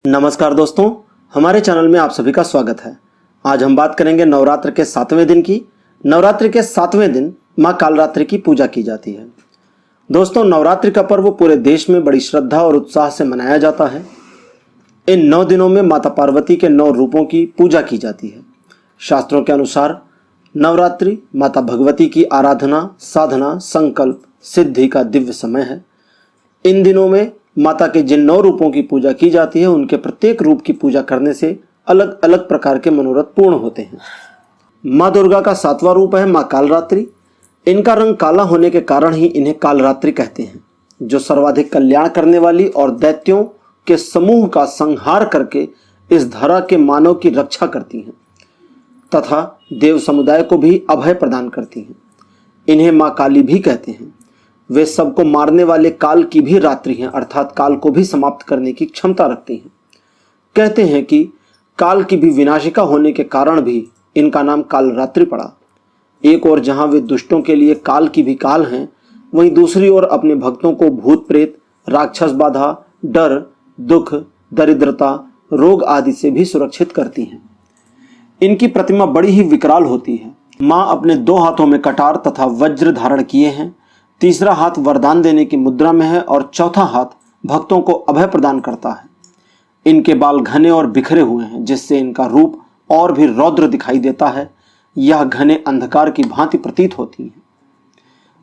नमस्कार दोस्तों, हमारे चैनल में आप सभी का स्वागत है। आज हम बात करेंगे नवरात्र के 7वें दिन की। नवरात्रि के 7वें दिन मां कालरात्रि की पूजा की जाती है। दोस्तों, नवरात्रि का पर्व पूरे देश में बड़ी श्रद्धा और उत्साह से मनाया जाता है। इन 9 दिनों में माता पार्वती के 9 रूपों की पूजा की जाती है। शास्त्रों के अनुसार नवरात्रि माता भगवती की आराधना, साधना, संकल्प, सिद्धि का दिव्य समय है। इन दिनों में माता के जिन 9 रूपों की पूजा की जाती है, उनके प्रत्येक रूप की पूजा करने से अलग अलग प्रकार के मनोरथ पूर्ण होते हैं। माँ दुर्गा का 7वां रूप है माँ कालरात्रि। इनका रंग काला होने के कारण ही इन्हें कालरात्रि कहते हैं, जो सर्वाधिक कल्याण करने वाली और दैत्यों के समूह का संहार करके इस धरा के मानव की रक्षा करती हैं तथा देव समुदाय को भी अभय प्रदान करती हैं। इन्हें माँ काली भी कहते हैं। वे सबको मारने वाले काल की भी रात्रि हैं, अर्थात काल को भी समाप्त करने की क्षमता रखती हैं। कहते हैं कि काल की भी विनाशिका होने के कारण भी इनका नाम कालरात्रि पड़ा। एक ओर जहां वे दुष्टों के लिए काल की भी काल हैं, वहीं दूसरी ओर अपने भक्तों को भूत प्रेत, राक्षस बाधा, डर, दुख, दरिद्रता, रोग आदि से भी सुरक्षित करती हैं। इनकी प्रतिमा बड़ी ही विकराल होती है। माँ अपने 2 हाथों में कटार तथा वज्र धारण किए हैं, तीसरा हाथ वरदान देने की मुद्रा में है और चौथा हाथ भक्तों को अभय प्रदान करता है। इनके बाल घने और बिखरे हुए हैं, जिससे इनका रूप और भी रौद्र दिखाई देता है। यह घने अंधकार की भांति प्रतीत होती हैं।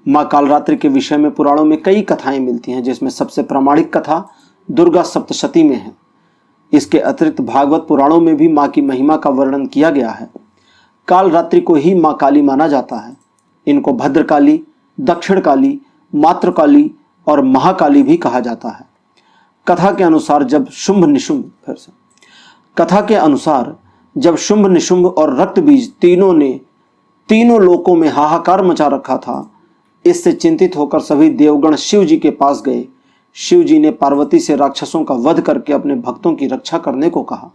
माँ कालरात्रि के विषय में पुराणों में कई कथाएं मिलती हैं, जिसमें सबसे प्रामाणिक कथा दुर्गा सप्तशती में है। इसके अतिरिक्त भागवत पुराणों में भी माँ की महिमा का वर्णन किया गया है। कालरात्रि को ही माँ काली माना जाता है। इनको भद्रकाली, दक्षिण काली, मातृकाली और महाकाली भी कहा जाता है। कथा के अनुसार जब शुंभ निशुंभ और रक्त बीज तीनों ने तीनों लोकों में हाहाकार मचा रखा था, इससे चिंतित होकर सभी देवगण शिव जी के पास गए। शिव जी ने पार्वती से राक्षसों का वध करके अपने भक्तों की रक्षा करने को कहा।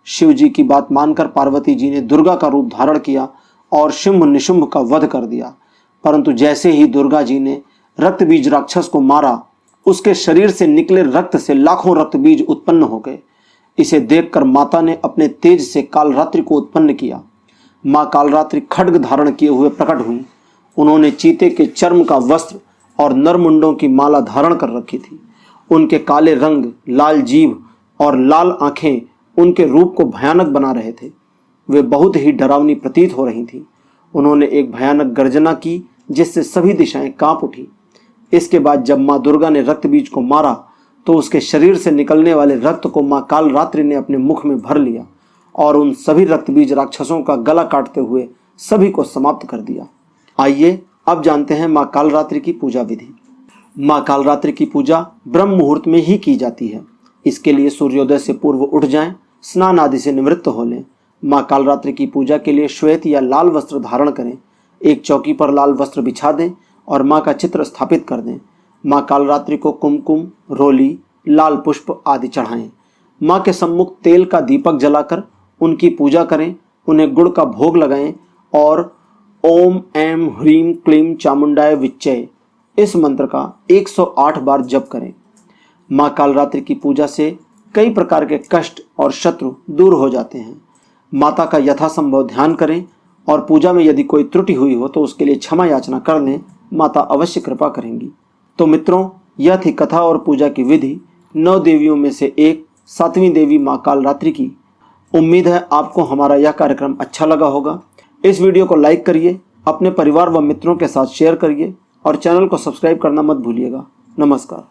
शिव जी की बात मानकर पार्वती जी ने दुर्गा का रूप धारण किया और शुंभ निशुंभ का वध कर दिया। परंतु जैसे ही दुर्गा जी ने रक्त बीज राक्षस को मारा, उसके शरीर से निकले रक्त से लाखों रक्त बीज उत्पन्न हो गए। इसे देखकर माता ने अपने तेज से कालरात्रि को उत्पन्न किया। माँ कालरात्रि खड्ग धारण किए हुए प्रकट हुई। उन्होंने चीते के चर्म का वस्त्र और नरमुंडों की माला धारण कर रखी थी। उनके काले रंग, लाल जीभ और लाल आंखें उनके रूप को भयानक बना रहे थे। वे बहुत ही डरावनी प्रतीत हो रही थी। उन्होंने एक भयानक गर्जना की, जिससे सभी दिशाएं कांप उठी। इसके बाद जब माँ दुर्गा ने रक्त बीज को मारा, तो उसके शरीर से निकलने वाले रक्त को माँ कालरात्रि ने अपने मुख में भर लिया और उन सभी रक्त बीज राक्षसों का गला काटते हुए सभी को समाप्त कर दिया। आइए अब जानते हैं माँ कालरात्रि की पूजा विधि। माँ कालरात्रि की पूजा ब्रह्म मुहूर्त में ही की जाती है। इसके लिए सूर्योदय से पूर्व उठ जाएं, स्नान आदि से निवृत्त हो लें। माँ कालरात्रि की पूजा के लिए श्वेत या लाल वस्त्र धारण करें। एक चौकी पर लाल वस्त्र बिछा दें और माँ का चित्र स्थापित कर दें। माँ कालरात्रि को कुमकुम, रोली, लाल पुष्प आदि चढ़ाएं। माँ के सम्मुख तेल का दीपक जलाकर उनकी पूजा करें। उन्हें गुड़ का भोग लगाएं और ओम ऐं ह्रीं क्लीं चामुंडाय विच्चय इस मंत्र का 108 बार जप करें। माँ कालरात्रि की पूजा से कई प्रकार के कष्ट और शत्रु दूर हो जाते हैं। माता का यथासंभव ध्यान करें और पूजा में यदि कोई त्रुटि हुई हो तो उसके लिए क्षमा याचना कर लें। माता अवश्य कृपा करेंगी। तो मित्रों, यह थी कथा और पूजा की विधि 9 देवियों में से एक 7वीं देवी माँ कालरात्रि की। उम्मीद है आपको हमारा यह कार्यक्रम अच्छा लगा होगा। इस वीडियो को लाइक करिए, अपने परिवार व मित्रों के साथ शेयर करिए और चैनल को सब्सक्राइब करना मत भूलिएगा। नमस्कार।